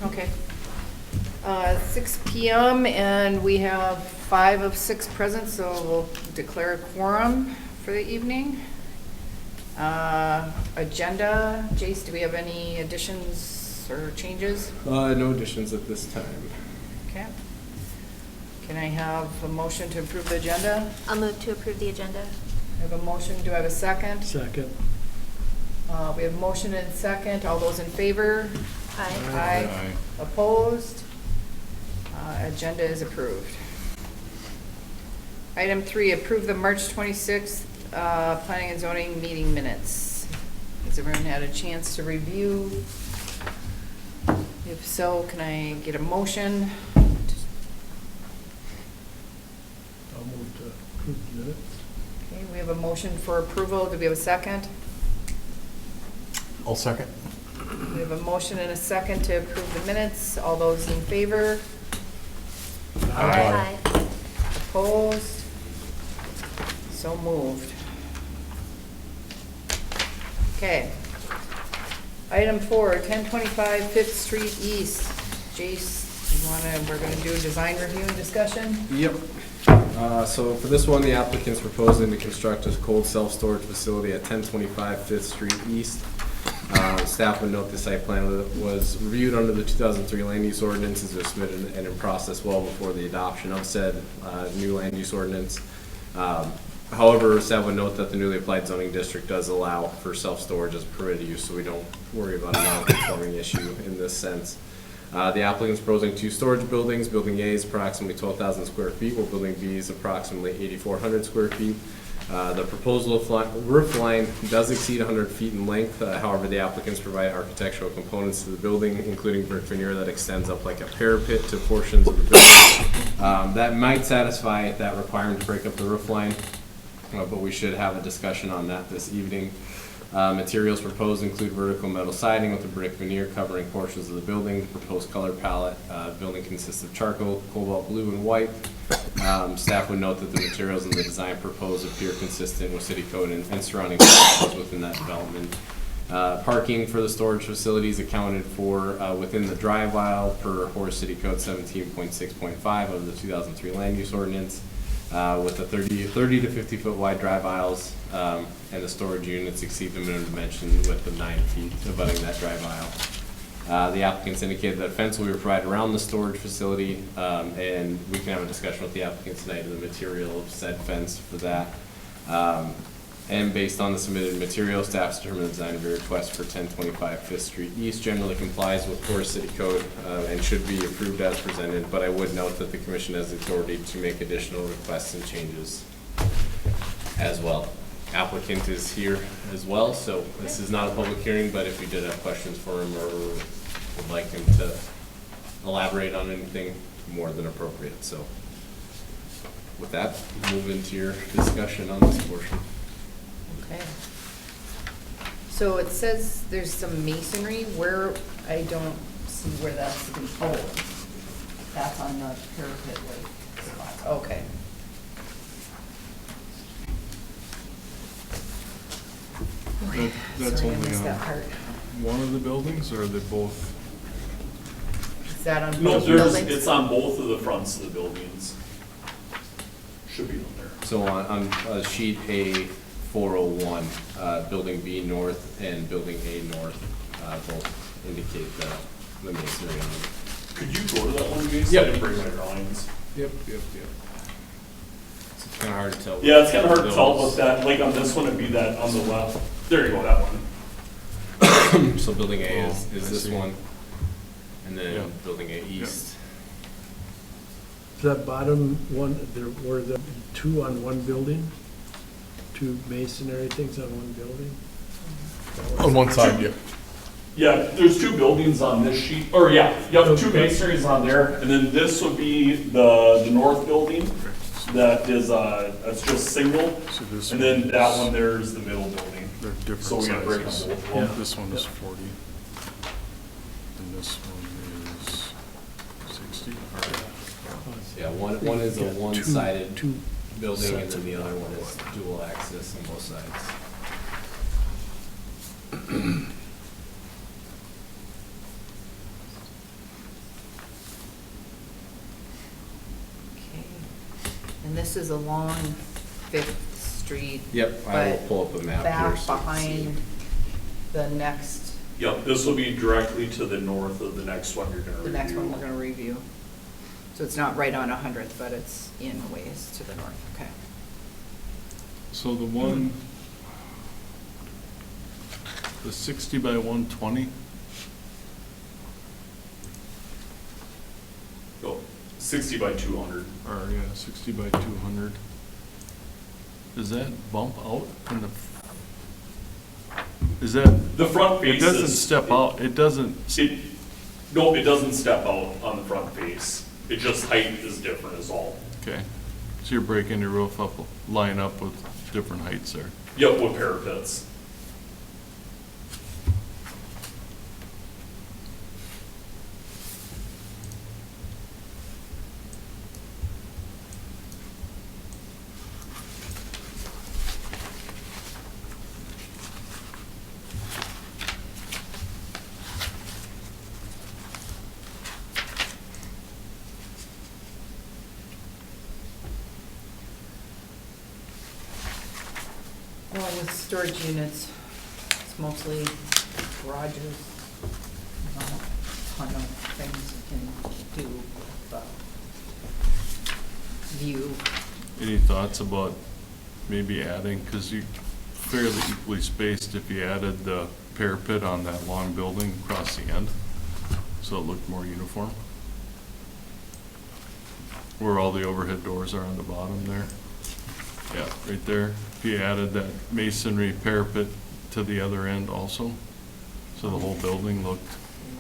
Okay. 6 p.m. and we have 5 of 6 present, so we'll declare a quorum for the evening. Agenda, Jace, do we have any additions or changes? No additions at this time. Okay. Can I have a motion to approve the agenda? I'll move to approve the agenda. I have a motion. Do I have a second? Second. We have motion and second. All those in favor? Aye. Aye. Opposed? Agenda is approved. Item 3, approve the March 26th Planning and Zoning meeting minutes. Has everyone had a chance to review? If so, can I get a motion? I'll move to approve the minutes. Okay, we have a motion for approval. Do we have a second? I'll second. We have a motion and a second to approve the minutes. All those in favor? Aye. Opposed? So moved. Okay. Item 4, 1025 Fifth Street East. Jace, we're gonna do a design review and discussion? Yep. So for this one, the applicant's proposing to construct a cold self-storage facility at 1025 Fifth Street East. Staff would note the site plan was reviewed under the 2003 land use ordinances, was submitted and in process well before the adoption of said new land use ordinance. However, staff would note that the newly applied zoning district does allow for self-storage as a permitted use, so we don't worry about a non-conforming issue in this sense. The applicant's proposing 2 storage buildings. Building A is approximately 12,000 square feet, while Building B is approximately 8,400 square feet. The proposal roof line does exceed 100 feet in length. However, the applicants provide architectural components to the building, including brick veneer that extends up like a parapet to portions of the building. That might satisfy that requirement to break up the roof line, but we should have a discussion on that this evening. Materials proposed include vertical metal siding with a brick veneer covering portions of the building. The proposed color palette, building consists of charcoal, cobalt blue, and white. Staff would note that the materials in the design proposed appear consistent with city code and surrounding policies within that development. Parking for the storage facilities accounted for within the drive aisle per Horace City Code 17.6.5 of the 2003 land use ordinance, with the 30 to 50 foot wide drive aisles, and the storage units exceed the minimum dimension with the 9 feet abutting that drive aisle. The applicants indicated that fence will be provided around the storage facility, and we can have a discussion with the applicants tonight of the material of said fence for that. And based on the submitted material, staff's determined the design of your request for 1025 Fifth Street East generally complies with Horace City Code and should be approved as presented, but I would note that the commission has the authority to make additional requests and changes as well. Applicant is here as well, so this is not a public hearing, but if you did have questions for him or would like him to elaborate on anything, more than appropriate. So with that, move into your discussion on this portion. Okay. So it says there's some masonry where I don't see where that's to be. Oh, that's on the parapet like spot. Okay. Okay. That's Sorry, I only missed on that part. one of the buildings, or are they both? Is that on No, both buildings? it's on both of the fronts of the buildings. Should be on there. So on sheet A 401, Building B North and Building A North both indicate the masonry on them. Could you go to that one, Jason? Yep. I didn't bring my drawings. Yep. It's kind of hard to tell. Yeah, it's kind of hard to tell, but that, like on this one, it'd be that on the left. There you go, that one. So Building A is I this see. one, and then Yeah. Building A East. That bottom one, there were the 2 on one building? 2 masonry things on one building? On one side, yeah. Yeah, there's 2 buildings on this sheet, or yeah, you have 2 masonries on there, and then this would be the north building. That is, it's just single, So this and then that is- one there's the middle building. They're different So we gotta break them sizes. both. Yeah. This one is 40, and this one is 60. Yeah, one is a Yeah, one-sided two building, and sets then of the other one is dual access on both sides. And this is along Fifth Street. Yep, I will but pull up a map here. Back so you can behind see. the next, Yep, this will be directly to the north of the next one you're gonna review. the next one we're gonna review. So it's not right on 100th, but it's in a ways to the north, okay. So the one, the 60 by 120, Oh, 60 by 200. or yeah, 60 by 200, does that bump out in the, is that, The front it face doesn't is- step out, it doesn't, Nope, it doesn't step out on the front face. It just height is different is all. okay. So you're breaking your roof up, line up with different heights there. Yep, with parapets. Well, with storage units, it's mostly garages, not a ton of things you can do, but view. Any thoughts about maybe adding, because you fairly equally spaced if you added the parapet on that long building across the end, so it looked more uniform? Where all the overhead doors are on the bottom there. Yeah, right there. If you added that masonry parapet to the other end also, so the whole building looked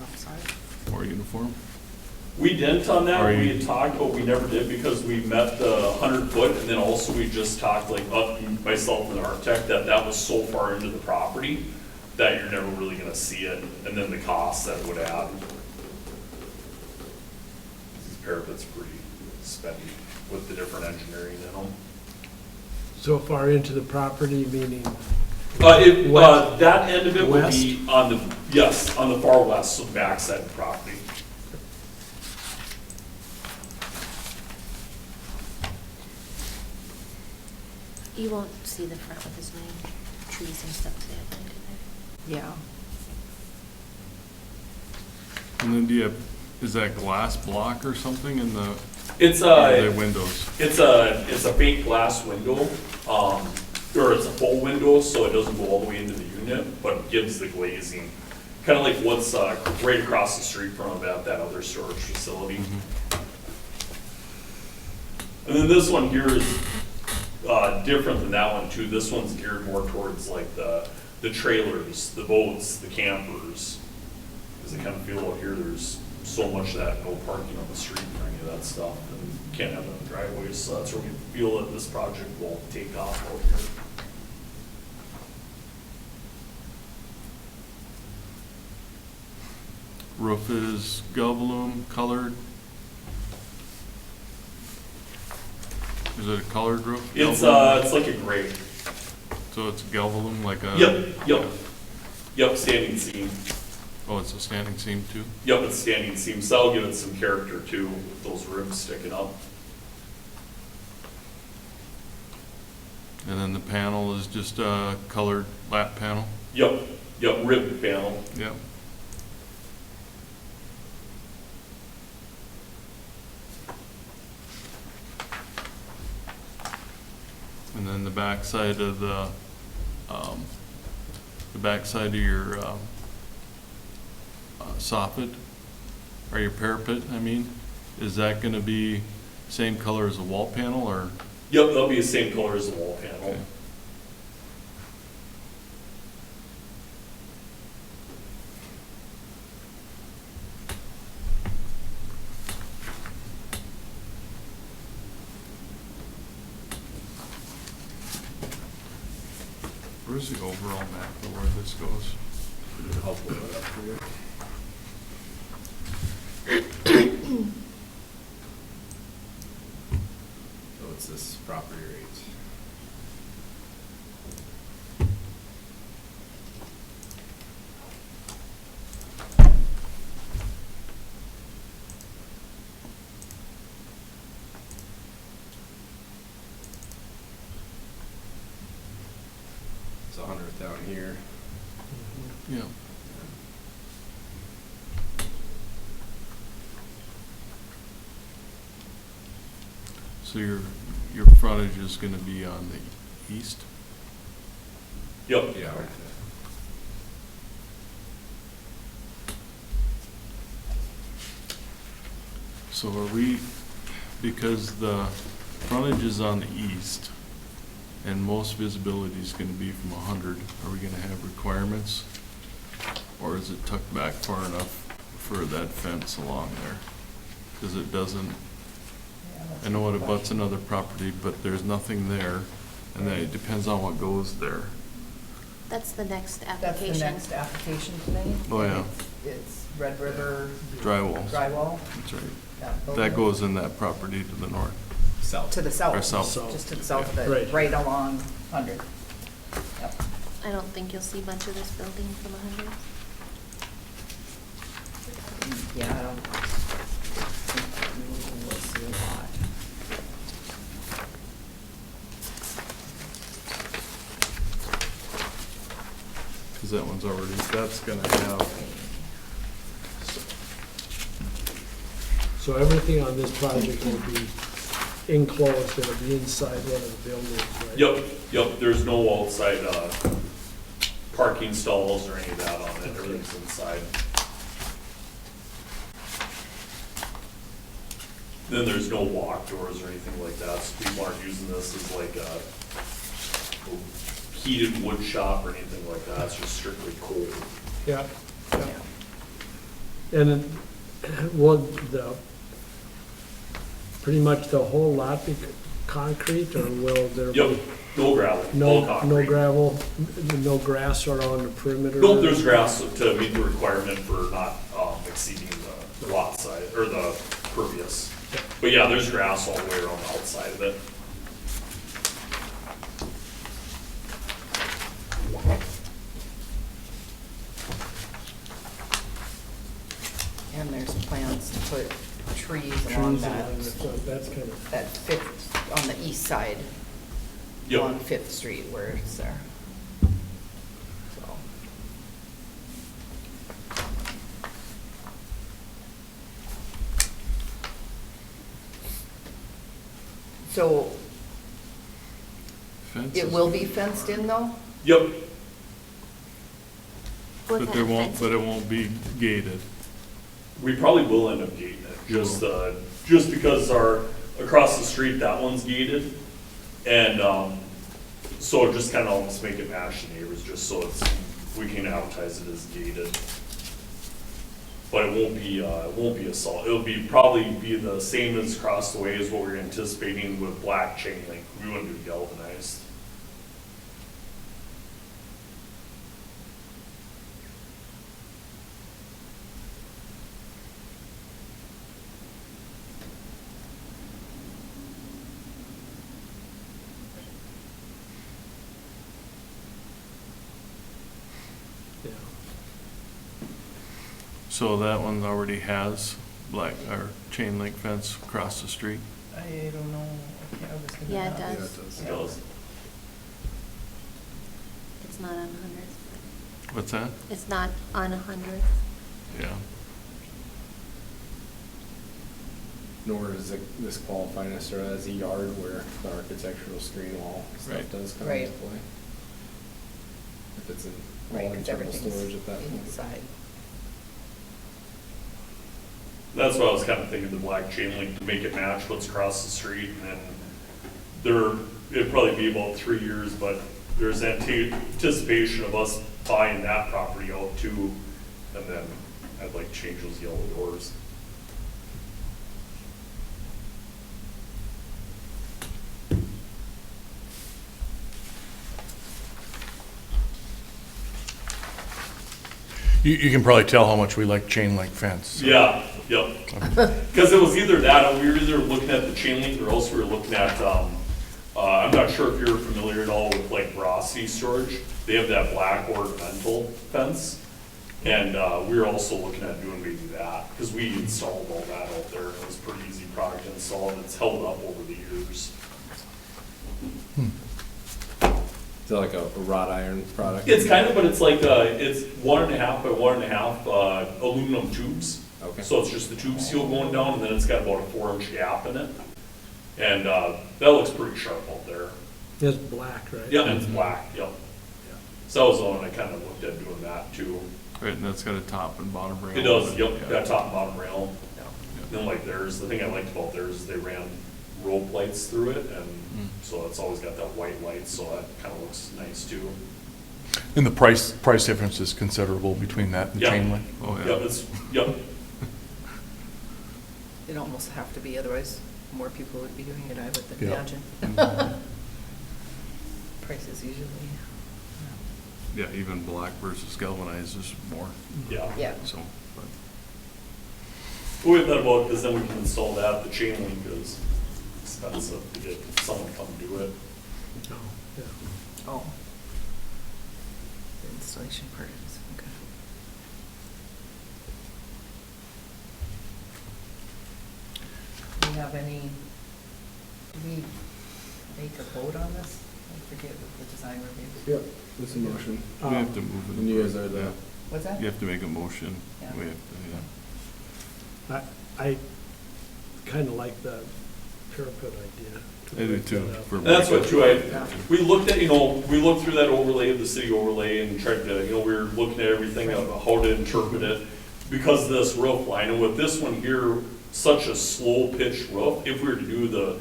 Left side. more uniform. We didn't on that, Are we you- had talked, but we never did because we met the 100 foot, and then also we just talked, like, myself and the architect, that was so far into the property that you're never really gonna see it, and then the cost that it would add. These parapets pretty spendy with the different engineering in them. So far into the property, meaning, That end of it would West? be on the, yes, on the far west, so the backside of the property. You won't see the front with as many trees and stuff as they have planted there. Yeah. And then do you have, is that glass block or something in the, It's the windows? It's a fake glass window, or it's a full window, so it doesn't go all the way into the unit, but it gives the glazing. Kind of like what's right across the street from that other storage facility. And then this one here is different than that one too. This one's geared more towards like the trailers, the boats, the campers. Because I kind of feel out here, there's so much of that, no parking on the street for any of that stuff, and can't have it on driveways, so that's where we feel that this project will take off out here. Roof is galvalume colored? Is it a colored roof? It's Galvalume? it's like a gray. So it's galvalume like a? Yep, standing seam. Oh, it's a standing seam too? Yep, it's standing seam, so that'll give it some character too, with those ribs sticking up. And then the panel is just a colored lap panel? Yep, rib panel. Yep. And then the backside of the backside of your soffit, or your parapet, I mean, is that gonna be same color as the wall panel, or? Yep, that'll be the same color as the wall panel. Okay. Where's the overall map of where this goes? I'll pull that up for you. So it's this property right. down here. Yeah. So your frontage is gonna be on the east? Yep. Yeah. So are we, because the frontage is on the east, and most visibility is gonna be from 100, are we gonna have requirements? Or is it tucked back far enough for that fence along there? Because it doesn't, Yeah, that's I know a it good abuts question. another property, but there's nothing there, and then it depends on what goes there. That's the next That's application. the next application today. Oh, yeah. It's Red River Drywalls. Drywall. That's right. That building. That goes in that property to the north. South. To the south. Or south. South. Just to the south of Right. it, right along 100. Yep. I don't think you'll see much of this building from 100. Yeah, I don't think we'll see a lot. Because that one's already, that's gonna have, So everything on this project will be enclosed, it'll be inside one of the buildings, right? Yep, there's no outside, parking stalls or any of that on it, everything's inside. Then there's no walk doors or anything like that, so people aren't using this as like a heated wood shop or anything like that, it's just strictly cold. Yeah, Yeah. and then, will the, pretty much the whole lot be concrete, or will there be? Yep, no gravel, all No, concrete. no gravel, no grass around the perimeter? Nope, there's grass to meet the requirement for not exceeding the lot size, or the pervious. But yeah, there's grass all the way around the outside of it. And there's plans to put trees along Trees that, along the front, that's kind of, that Fifth, on the east side. Yep. On Fifth Street where it's there. So. So fence. it will be fenced in though? Yep, What But kind there of won't, fence? but it won't be gated. we probably will end up gating it, just because across the street, that one's gated. And, so just kinda almost make it match the neighbors, just so we can advertise it as gated. But it won't be assault, it'll probably be the same as across the way as what we're anticipating with black chain link, we wouldn't do galvanized. yeah. So that one already has black, or chain link fence across the street? I don't know. I was gonna Yeah, it ask. does. It does. It's not on 100. What's that? It's not on 100. Yeah. Nor does this qualify necessarily as a yard where the architectural screen wall stuff Right. does come Right. into play. If it's in Right, all 'cause internal everything's storage at that point. inside. That's what I was kinda thinking, the black chain link to make it match what's across the street, and then it'd probably be about 3 years, but there's anticipation of us buying that property out too, and then I'd like to change those yellow doors. You can probably tell how much we like chain link fence. Yeah, yep. Because it was either that, or we were either looking at the chain link, or else we were looking at, I'm not sure if you're familiar at all with like Rossi Storage. They have that black ornamental fence. And we were also looking at doing maybe that, because we installed all that out there, and it was a pretty easy product to install, and it's held up over the years. Is that like a wrought iron product? It's kind of, but it's like, it's 1.5 by 1.5 aluminum tubes. Okay. So it's just the tube seal going down, and then it's got about a 4-inch gap in it. And that looks pretty sharp out there. It's black, right? Yeah, and it's black, yep. So that was the one I kind of looked at doing that too. Right, and that's got a top and bottom rail. It does, Yeah. yep, got top and bottom rail. Then like theirs, the thing I liked about theirs is they ran rope lights through it, and so it's always got that white light, so that kind of looks nice too. And the price difference is considerable between that and Yeah. chain link? Oh, yeah. Yep, it's, yep. It'd almost have to be, otherwise more people would be doing it, I would Yeah. imagine. Prices usually, Yeah, even black versus galvanized is more, Yeah. yeah. so. but- We have that about, because then we can install that, the chain link is expensive to get someone to come do it. Oh, yeah. Oh. The installation part is, okay. Do we have any, do we make a vote on this? I forget what the design review. Yep, this is a motion. We have to move it. And you guys are the- Yeah. What's that? You have to make a motion. Yeah. We have to, I kind of like the parapet idea. I do too. for- And that's what too, we looked at, we looked through that overlay, the city overlay, and tried to, we were looking at everything of how to interpret it because of this roof line. And with this one here, such a slow pitch roof, if we were to do the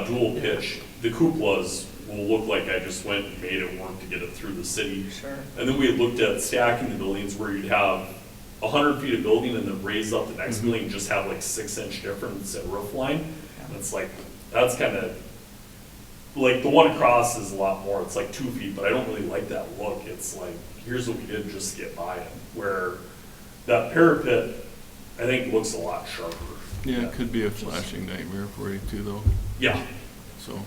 dual pitch, the cupolas will look like I just went and made it work to get it through the city. Sure. And then we had looked at stacking the buildings where you'd have 100 feet of building and then raise up the next building, and just have like 6-inch difference at roof line. And it's like, that's kind of, like the one across is a lot more, it's like 2 feet, but I don't really like that look. It's like, here's what we did just to get by it. Where that parapet, I think looks a lot sharper. Yeah, it could be a flashing nightmare for you too, though, Yeah. so.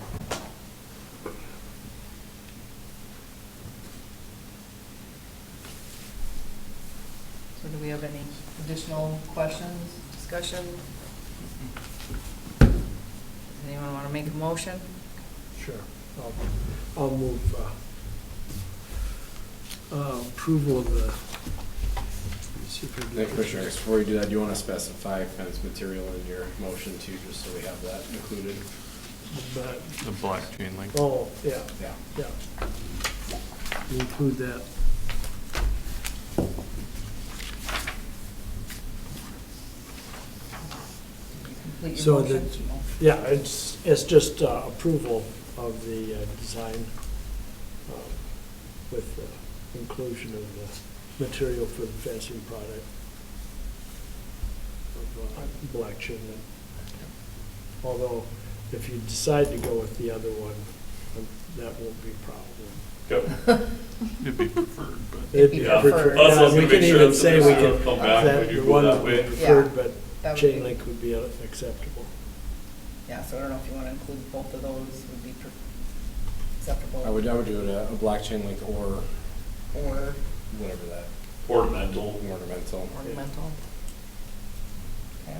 So do we have any additional questions, discussion? Does anyone want to make a motion? Sure. I'll move approval of the. let's see if I can- Nick, Commissioner, before you do that, do you want to specify fence material in your motion too, just so we have that included? But, The black chain link. oh, yeah, Yeah. yeah. Include that. Complete So your motion? Yeah, it's just approval of the design with the inclusion of the material for the fencing product of black chain link. Although, if you decide to go with the other one, that won't be a problem. Yep. It'd be preferred, but. It'd be Yeah. preferred. That's what I was Yeah, we gonna can make sure even that's say the we next can, come back that if we the do one that would way. be preferred, Yeah, that but would chain be- link would be acceptable. Yeah, so I don't know if you want to include both of those would be acceptable. I would do it a black chain link or Or whatever that, Ornamental. ornamental. ornamental. Okay.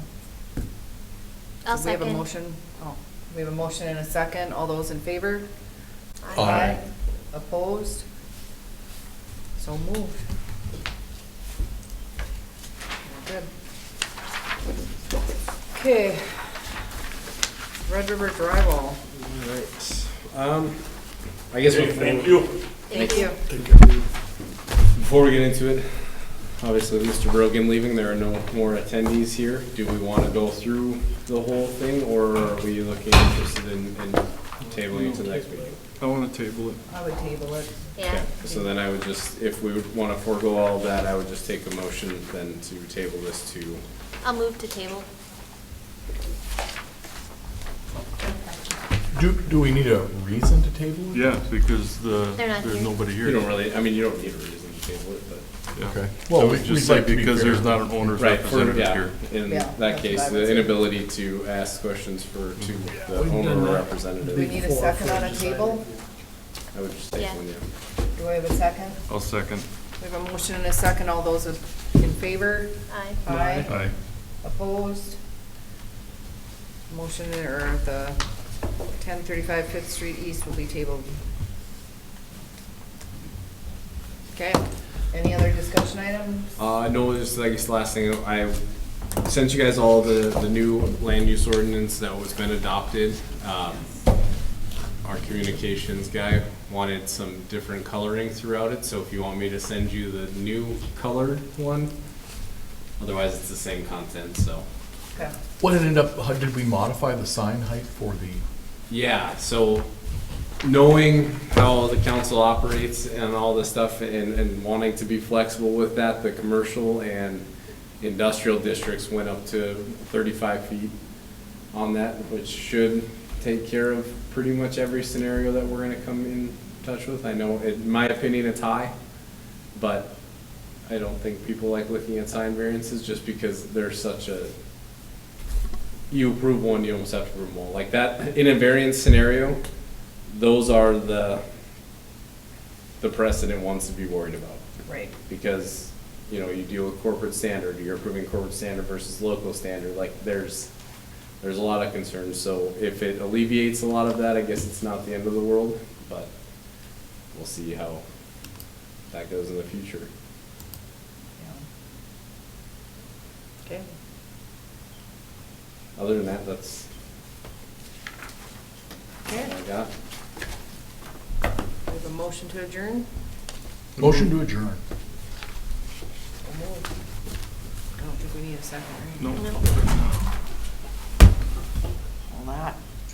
I'll So we have a second. motion, we have a motion and a second. All those in favor? Aye. Opposed? So moved. Good. Okay. Red River Drywall. All right. I guess Okay, thank you. Thank you. before we get into it, obviously with Mr. Brogan leaving, there are no more attendees here. Do we want to go through the whole thing, or are we looking interested in tabling it to the next meeting? I want to table it. I would table it. Yeah. Okay, so then I would just, if we would want to forego all of that, I would just take a motion then to table this to, I'll move to table. Do we need a reason to table it? Yeah, because They're not there's here. nobody here. you don't really, I mean, you don't need a reason to table it, but. Yeah. Okay. Well, Well, I would we'd just say like to be because fair. there's not an owner's Right, for, representative yeah, here. in Yeah, that that's case, what I would the say. inability to ask questions to the we've owner done or that. representative. Do we need a Before second for on a design table? review. I would just take Yeah. one, yeah. Do I have a second? I'll second. We have a motion and a second. All those in favor? Aye. Aye. Aye. Opposed? Motion, or the 1035 Fifth Street East will be tabled. Okay, any other discussion items? No, just I guess the last thing, I sent you guys all the new land use ordinance that was been adopted. Our communications guy wanted some different coloring throughout it, so if you want me to send you the new colored one, otherwise it's the same content, so. Okay, What ended up, how did we modify the sign height for the, Yeah, so knowing how the council operates and all this stuff and wanting to be flexible with that, the commercial and industrial districts went up to 35 feet on that, which should take care of pretty much every scenario that we're gonna come in touch with. I know, in my opinion, it's high, but I don't think people like looking at sign variances just because there's such a, you approve one, you almost have to approve them all. Like that, in a variance scenario, those are the precedent ones to be worried about. right. Because, you know, you deal with corporate standard, you're approving corporate standard versus local standard, like there's a lot of concerns. So if it alleviates a lot of that, I guess it's not the end of the world, but we'll see how that goes in the future. Okay, Other than that, that's okay, all I got. we have a motion to adjourn? motion to adjourn? So moved. I don't think we need a second, right? No. All that.